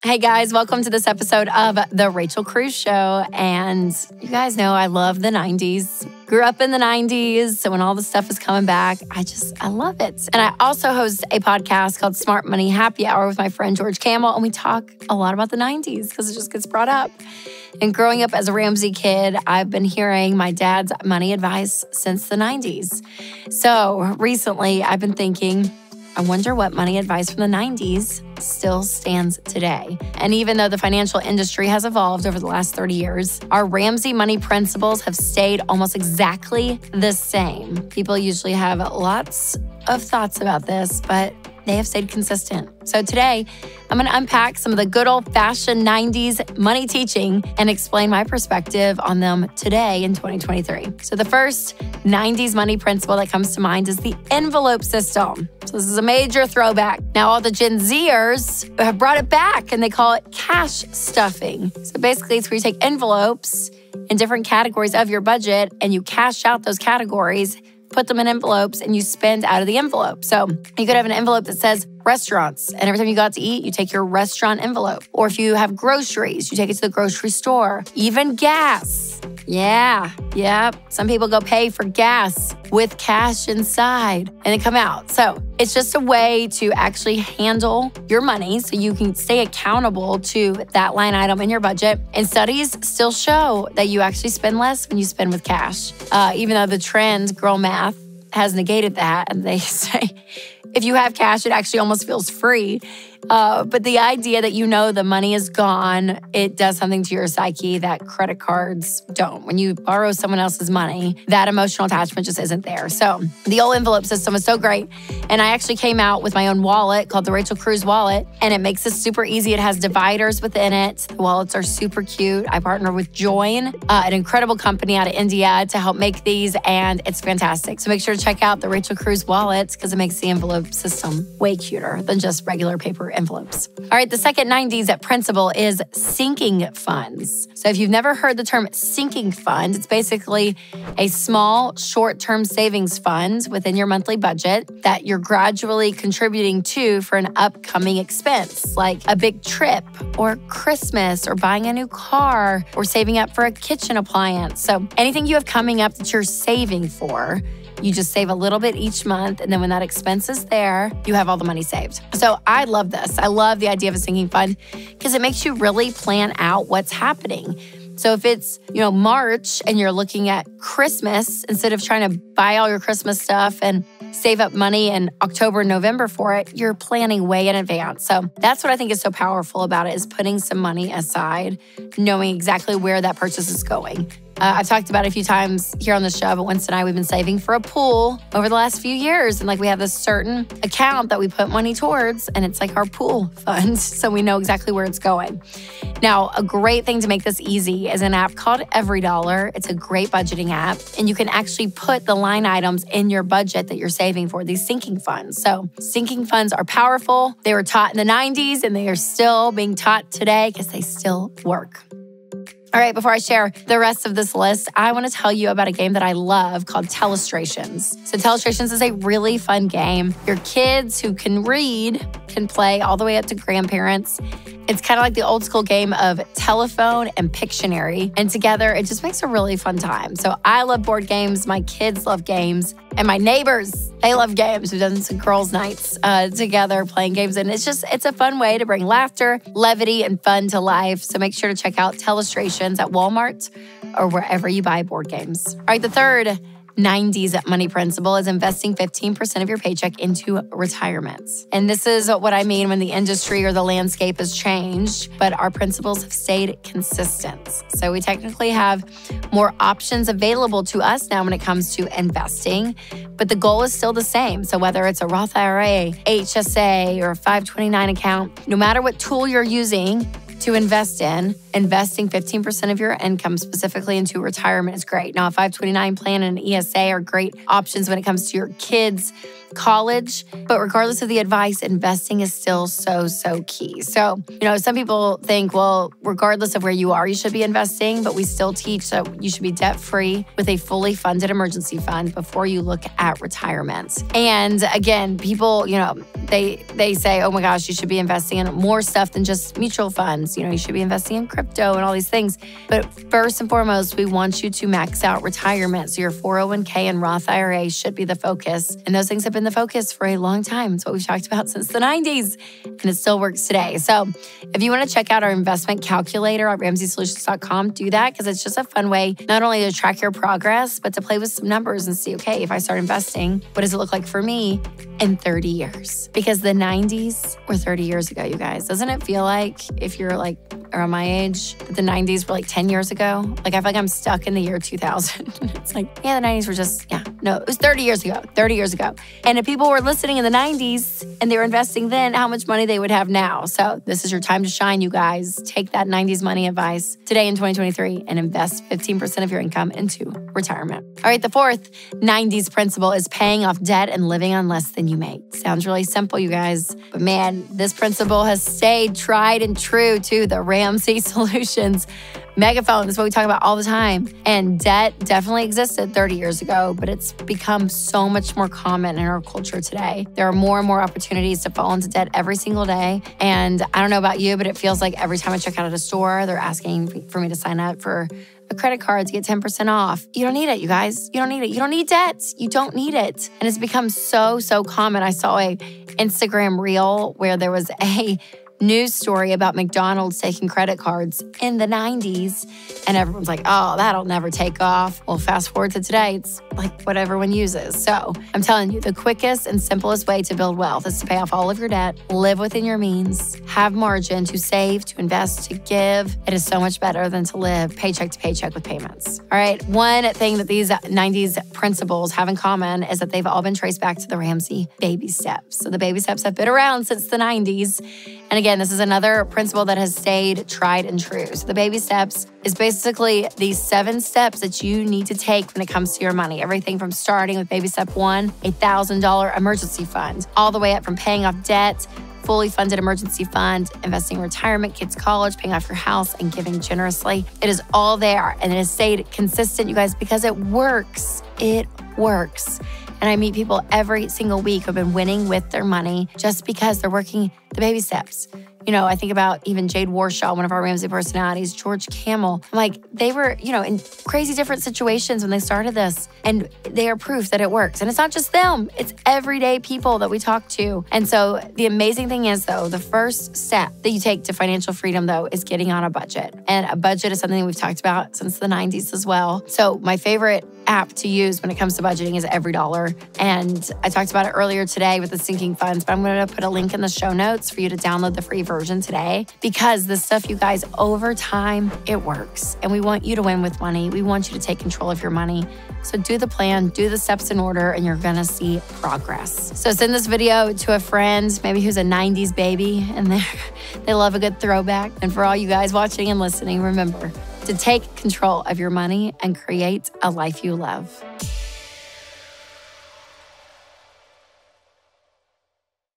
Hey guys, welcome to this episode of The Rachel Cruze Show. And you guys know I love the 90s. Grew up in the 90s, so when all the stuff is coming back, I love it. And I also host a podcast called Smart Money Happy Hour with my friend George Camel, and we talk a lot about the 90s because it just gets brought up. And growing up as a Ramsey kid, I've been hearing my dad's money advice since the 90s. So recently, I've been thinking, I wonder what money advice from the 90s still stands today. And even though the financial industry has evolved over the last 30 years, our Ramsey money principles have stayed almost exactly the same. People usually have lots of thoughts about this, but they have stayed consistent. So today, I'm going to unpack some of the good old-fashioned 90s money teaching and explain my perspective on them today in 2023. So the first 90s money principle that comes to mind is the envelope system. So this is a major throwback. Now all the Gen Zers have brought it back and they call it cash stuffing. So basically it's where you take envelopes in different categories of your budget and you cash out those categories, put them in envelopes, and you spend out of the envelope. So you could have an envelope that says restaurants, and every time you go out to eat, you take your restaurant envelope. Or if you have groceries, you take it to the grocery store. Even gas. Some people go pay for gas with cash inside and then come out. So it's just a way to actually handle your money so you can stay accountable to that line item in your budget. And studies still show that you actually spend less when you spend with cash. Even though the trend, girl math, has negated that. And they say if you have cash, it actually almost feels free. But the idea that you know the money is gone, it does something to your psyche that credit cards don't. When you borrow someone else's money, that emotional attachment just isn't there. So the old envelope system is so great. And I actually came out with my own wallet called the Rachel Cruze wallet. And it makes this super easy. It has dividers within it. The wallets are super cute. I partner with Join, an incredible company out of India, to help make these. And it's fantastic. So make sure to check out the Rachel Cruze wallet because it makes the envelope system way cuter than just regular paper envelopes. All right, the second 90s principle is sinking funds. So if you've never heard the term sinking fund, it's basically a small short-term savings fund within your monthly budget that you're gradually contributing to for an upcoming expense, like a big trip or Christmas or buying a new car or saving up for a kitchen appliance. So anything you have coming up that you're saving for, you just save a little bit each month, and then when that expense is there, you have all the money saved. So I love this. I love the idea of a sinking fund because it makes you really plan out what's happening. So if it's, March and you're looking at Christmas, instead of trying to buy all your Christmas stuff and save up money in October and November for it, you're planning way in advance. So that's what I think is so powerful about it, is putting some money aside, knowing exactly where that purchase is going. I've talked about it a few times here on the show, but Winston and I, we've been saving for a pool over the last few years. And we have this certain account that we put money towards, and it's like our pool fund. So we know exactly where it's going. Now, a great thing to make this easy is an app called EveryDollar. It's a great budgeting app, and you can actually put the line items in your budget that you're saving for, these sinking funds. So sinking funds are powerful. They were taught in the 90s, and they are still being taught today because they still work. All right, before I share the rest of this list, I want to tell you about a game that I love called Telestrations. So Telestrations is a really fun game. Your kids who can read can play all the way up to grandparents. It's kind of like the old school game of telephone and Pictionary. And together, it just makes a really fun time. So I love board games. My kids love games. And my neighbors, they love games. We've done some girls' nights together playing games. And it's a fun way to bring laughter, levity, and fun to life. So make sure to check out Telestrations at Walmart or wherever you buy board games. All right, the third 90s money principle is investing 15% of your paycheck into retirement. And this is what I mean when the industry or the landscape has changed, but our principles have stayed consistent. So we technically have more options available to us now when it comes to investing, but the goal is still the same. So whether it's a Roth IRA, HSA, or a 529 account, no matter what tool you're using to invest in, investing 15% of your income specifically into retirement is great. Now, a 529 plan and an ESA are great options when it comes to your kids' college. But regardless of the advice, investing is still so key. So, some people think, well, regardless of where you are, you should be investing, but we still teach that you should be debt-free with a fully funded emergency fund before you look at retirement. And again, people, they they say, oh my gosh, you should be investing in more stuff than just mutual funds. You should be investing in crypto and all these things. But first and foremost, we want you to max out retirement. So your 401k and Roth IRA should be the focus. And those things have been the focus for a long time. It's what we've talked about since the 90s, and it still works today. So if you want to check out our investment calculator at RamseySolutions.com, do that, because it's just a fun way not only to track your progress, but to play with some numbers and see, okay, if I start investing, what does it look like for me in 30 years? Because the 90s were 30 years ago, you guys. Doesn't it feel like, if you're like around my age, that the 90s were like 10 years ago? Like, I feel like I'm stuck in the year 2000. It's like, yeah, the 90s were just, no, it was 30 years ago, 30 years ago. And if people were listening in the 90s and they were investing then, how much money they would have now. So this is your time to shine, you guys. Take that 90s money advice today in 2023 and invest 15% of your income into retirement. All right, the fourth 90s principle is paying off debt and living on less than you make. Sounds really simple, you guys. But man, this principle has stayed tried and true to the Ramsey Solutions megaphone. That's what we talk about all the time. And debt definitely existed 30 years ago, but it's become so much more common in our culture today. There are more and more opportunities to fall into debt every single day. And I don't know about you, but it feels like every time I check out at a store, they're asking for me to sign up for a credit card to get 10% off. You don't need it, you guys. You don't need it. You don't need debt. You don't need it. And it's become so common. I saw a Instagram reel where there was a news story about McDonald's taking credit cards in the 90s. And everyone's like, oh, that'll never take off. Well, fast forward to today, it's like what everyone uses. So I'm telling you, the quickest and simplest way to build wealth is to pay off all of your debt, live within your means, have margin to save, to invest, to give. It is so much better than to live paycheck to paycheck with payments. All right, one thing that these 90s principles have in common is that they've all been traced back to the Ramsey baby steps. So the baby steps have been around since the 90s. And again, this is another principle that has stayed tried and true. So the baby steps is basically these 7 steps that you need to take when it comes to your money. Everything from starting with baby step 1, a $1,000 emergency fund, all the way up from paying off debt, fully funded emergency fund, investing in retirement, kids' college, paying off your house, and giving generously. It is all there, and it has stayed consistent, you guys, because it works. It works. And I meet people every single week who have been winning with their money just because they're working the baby steps. I think about even Jade Warshaw, one of our Ramsey personalities, George Camel. I'm like, they were, in crazy different situations when they started this. And they are proof that it works. And it's not just them. It's everyday people that we talk to. And so the amazing thing is, though, the first step that you take to financial freedom, though, is getting on a budget. And a budget is something we've talked about since the 90s as well. So my favorite app to use when it comes to budgeting is EveryDollar. And I talked about it earlier today with the sinking funds, but I'm going to put a link in the show notes for you to download the free version today, because this stuff, you guys, over time, it works. And we want you to win with money. We want you to take control of your money. So do the plan, do the steps in order, and you're going to see progress. So send this video to a friend, maybe who's a 90s baby, and they love a good throwback. And for all you guys watching and listening, remember to take control of your money and create a life you love.